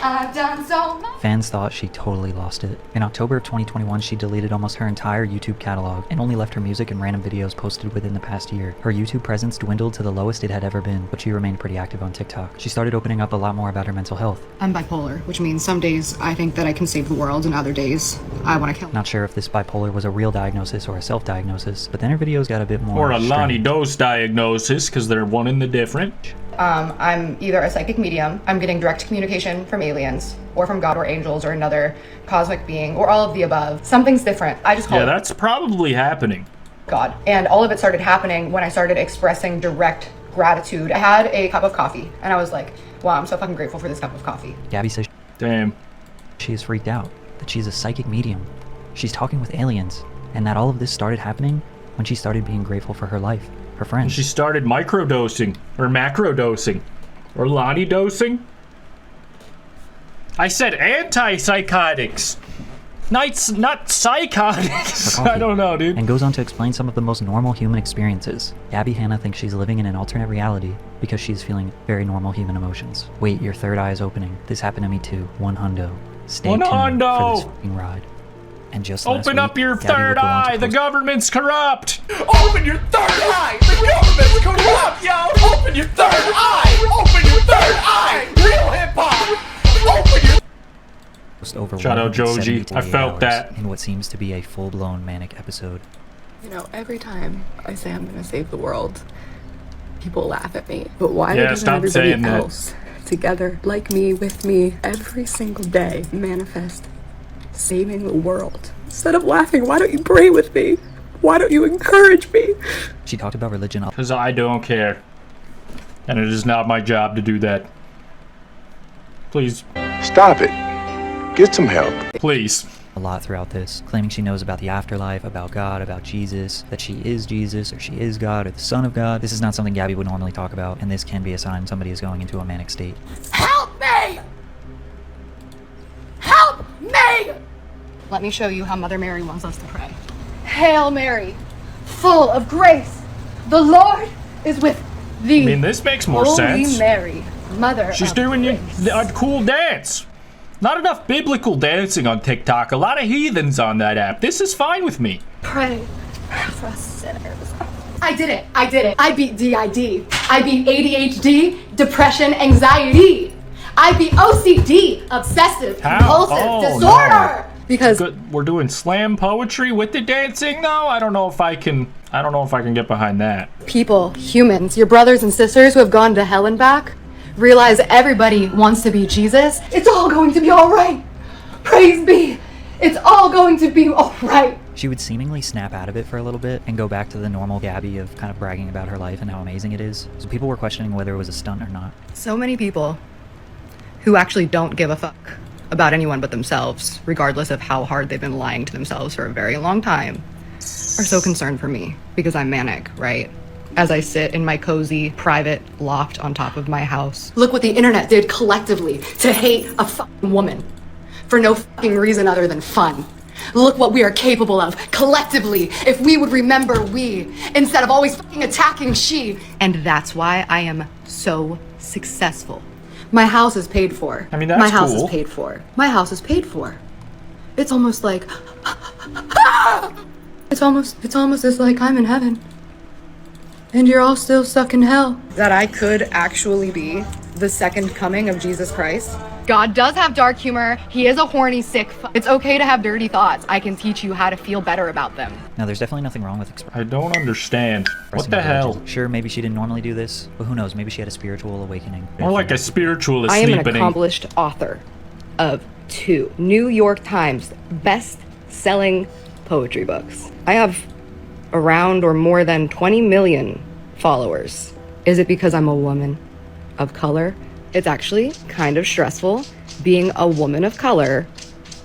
I've done so much. Fans thought she totally lost it. In October of 2021, she deleted almost her entire YouTube catalog and only left her music and random videos posted within the past year. Her YouTube presence dwindled to the lowest it had ever been, but she remained pretty active on TikTok. She started opening up a lot more about her mental health. I'm bipolar, which means some days I think that I can save the world and other days I want to kill. Not sure if this bipolar was a real diagnosis or a self-diagnosis, but then her videos got a bit more Or a strange. lonniedos diagnosis, because they're one and the different. I'm either a psychic medium, I'm getting direct communication from aliens, or from God or angels or another cosmic being, or all of the above. Something's different. I just call Yeah, it that's probably happening. God. And all of it started happening when I started expressing direct gratitude. I had a cup of coffee, and I was like, wow, I'm so fucking grateful for this cup of coffee. Gabbie says damn, she is freaked out, that she's a psychic medium. She's talking with aliens, and that all of this started happening when she started being grateful for her life, her friends. She started microdosing, or macrodosing, or lonnie-dosing. I said antipsychotics. Not psychotics. I don't know, dude. And goes on to explain some of the most normal human experiences. Gabbie Hanna thinks she's living in an alternate reality because she's feeling very normal human emotions. Wait, your third eye is opening. This happened to me too. One hundo. Stay tuned for this fucking ride. And just last Open week, up your Gabbie third would go on to eye. The post- government's corrupt. Open your third eye! The government's corrupt, yo! Open your third eye! Open your third eye! Real hip-hop! Open your... over Shout out 170 Joji. I daily felt hours that. in what seems to be a full-blown manic episode. You know, every time I say I'm gonna save the world, people laugh at me. But why Yeah, doesn't stop everybody saying that. else together, like me, with me, every single day, manifest saving the world? Instead of laughing, why don't you pray with me? Why don't you encourage me? She talked about religion Because I don't care. And it is not my job to do that. Please. Stop it. Get some help. Please. a lot throughout this, claiming she knows about the afterlife, about God, about Jesus, that she is Jesus, or she is God, or the Son of God. This is not something Gabbie would normally talk about, and this can be a sign somebody is going into a manic state. Help me! Help me! Let me show you how Mother Mary wants us to pray. Hail Mary, full of grace, the Lord is with thee. I mean, this makes more Holy sense. Mary, Mother She's of doing grace. a cool dance. Not enough biblical dancing on TikTok. A lot of heathens on that app. This is fine with me. Pray for us sinners. I did it. I beat DID. I beat ADHD, depression, anxiety. I beat OCD, obsessive compulsive disorder. Because we're doing slam poetry with the dancing though. I don't know if I can get behind that. people, humans, your brothers and sisters who have gone to hell and back, realize everybody wants to be Jesus. It's all going to be all right. Praise be. It's all going to be all right. She would seemingly snap out of it for a little bit and go back to the normal Gabbie of kind of bragging about her life and how amazing it is. So people were questioning whether it was a stunt or not. So many people who actually don't give a fuck about anyone but themselves, regardless of how hard they've been lying to themselves for a very long time, are so concerned for me because I'm manic, right? As I sit in my cozy, private loft on top of my house. Look what the internet did collectively to hate a fucking woman for no fucking reason other than fun. Look what we are capable of collectively if we would remember we instead of always fucking attacking she. And that's why I am so successful. My house is paid for. I mean, that's my house cool. is paid for. My house is paid for. It's almost like it's almost as like I'm in heaven. And you're all still stuck in hell. That I could actually be the second coming of Jesus Christ. God does have dark humor. He is a horny, sick It's okay to have dirty thoughts. I can teach you how to feel better about them. Now, there's definitely nothing wrong with expressing. I don't understand. What the hell? Sure, maybe she didn't normally do this, but who knows? Maybe she had a spiritual awakening. More like a spiritual I am an sleepening. accomplished author of 2 New York Times best-selling poetry books. I have around or more than 20 million followers. Is it because I'm a woman of color? It's actually kind of stressful being a woman of color,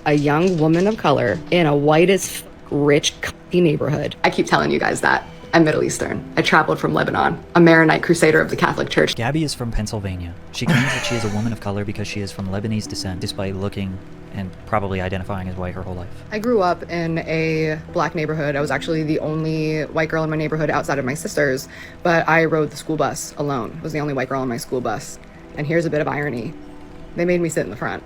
a young woman of color in a white as rich neighborhood. I keep telling you guys that. I'm Middle Eastern. I traveled from Lebanon, a Maronite crusader of the Catholic Church. Gabbie is from Pennsylvania. She claims that she is a woman of color because she is from Lebanese descent, despite looking and probably identifying as white her whole life. I grew up in a black neighborhood. I was actually the only white girl in my neighborhood outside of my sisters, but I rode the school bus alone. I was the only white girl on my school bus. And here's a bit of irony. They made me sit in the front.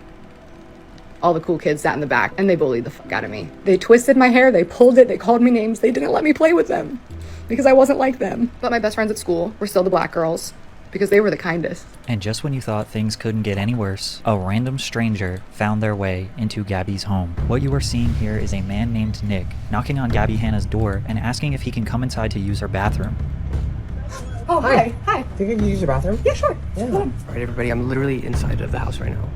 All the cool kids sat in the back, and they bullied the fuck out of me. They twisted my hair, they pulled it, they called me names. They didn't let me play with them because I wasn't like them. But my best friends at school were still the black girls because they were the kindest. And just when you thought things couldn't get any worse, a random stranger found their way into Gabbie's home. What you are seeing here is a man named Nick knocking on Gabbie Hanna's door and asking if he can come inside to use her bathroom. Oh, hi. Hi. Think I can use your bathroom? Yeah, sure. Yeah. All right, everybody, I'm literally inside of the house right now.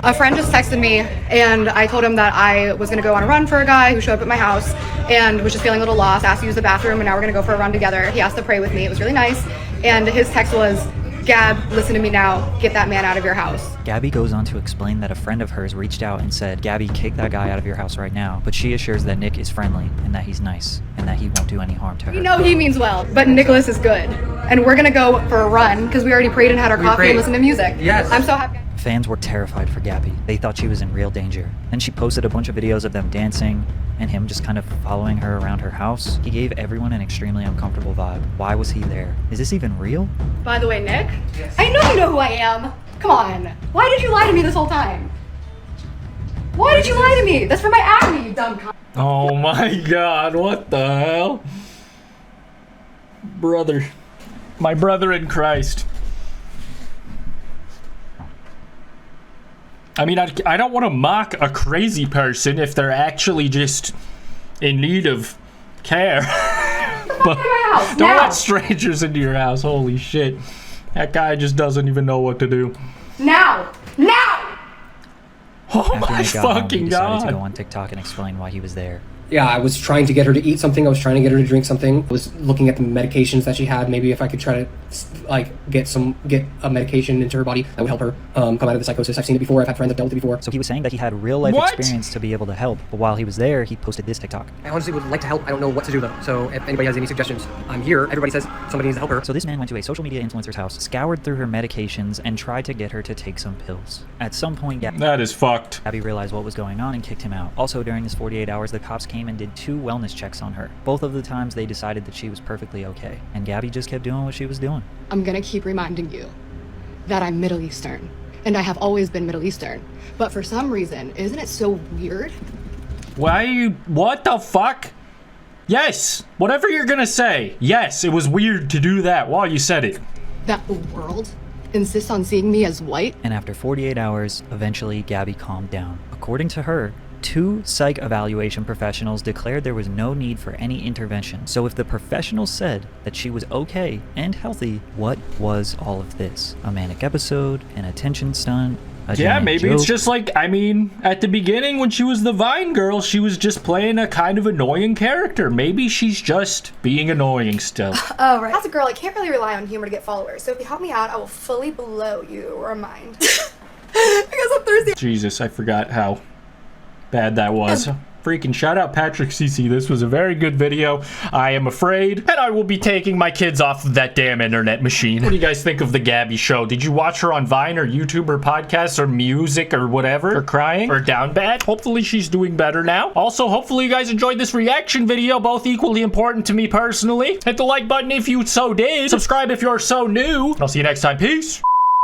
A friend just texted me, and I told him that I was gonna go on a run for a guy who showed up at my house and was just feeling a little lost, asked to use the bathroom, and now we're gonna go for a run together. He asked to pray with me. It was really nice. And his text was, Gab, listen to me now. Get that man out of your house. Gabbie goes on to explain that a friend of hers reached out and said, Gabbie, kick that guy out of your house right now. But she assures that Nick is friendly and that he's nice and that he won't do any harm to her. You know he means well, but Nicholas is good. And we're gonna go for a run because we already prayed and had our coffee and listened to music. Yes. I'm so happy. Fans were terrified for Gabbie. They thought she was in real danger. Then she posted a bunch of videos of them dancing and him just kind of following her around her house. He gave everyone an extremely uncomfortable vibe. Why was he there? Is this even real? By the way, Nick, I know you know who I am. Come on. Why did you lie to me this whole time? Why did you lie to me? That's for my acne, you dumb cunt. Oh my god, what the hell? Brother. My brother in Christ. I mean, I don't want to mock a crazy person if they're actually just in need of care. But don't let strangers into your house. Holy shit. That guy just doesn't even know what to do. Now! Now! Oh After my Nick got home, he fucking decided to god. go on TikTok and explain why he was there. Yeah, I was trying to get her to eat something. I was trying to get her to drink something. I was looking at the medications that she had. Maybe if I could try to, like, get a medication into her body that would help her come out of the psychosis. I've seen it before. I've had friends that dealt with it before. So he was saying that he had real life experience to be able to help, but while he was there, he posted this TikTok. I honestly would like to help. I don't know what to do though. So if anybody has any suggestions, I'm here. Everybody says somebody needs to help her. So this man went to a social media influencer's house, scoured through her medications, and tried to get her to take some pills. At some point, that is fucked. Gabbie realized what was going on and kicked him out. Also, during this 48 hours, the cops came and did 2 wellness checks on her. Both of the times, they decided that she was perfectly okay. And Gabbie just kept doing what she was doing. I'm gonna keep reminding you that I'm Middle Eastern, and I have always been Middle Eastern. But for some reason, isn't it so weird? Why are you... What the fuck? Yes! Whatever you're gonna say. Yes, it was weird to do that while you said it. That the world insists on seeing me as white? And after 48 hours, eventually Gabbie calmed down. According to her, 2 psych evaluation professionals declared there was no need for any intervention. So if the professionals said that she was okay and healthy, what was all of this? A manic episode? An attention stunt? Yeah, maybe it's just like, I mean, at the beginning when she was the Vine girl, she was just playing a kind of annoying character. Maybe she's just being annoying still. Oh, right. As a girl, I can't really rely on humor to get followers. So if you help me out, I will fully blow your mind. Because I'm thirsty. Jesus, I forgot how bad that was. Freaking shout out Patrick CC. This was a very good video. I am afraid, and I will be taking my kids off of that damn internet machine. What do you guys think of The Gabbie Show? Did you watch her on Vine or YouTube or podcasts or music or whatever? Or crying? Or down bad? Hopefully she's doing better now. Also, hopefully you guys enjoyed this reaction video, both equally important to me personally. Hit the like button if you so did. Subscribe if you're so new. I'll see you next time. Peace.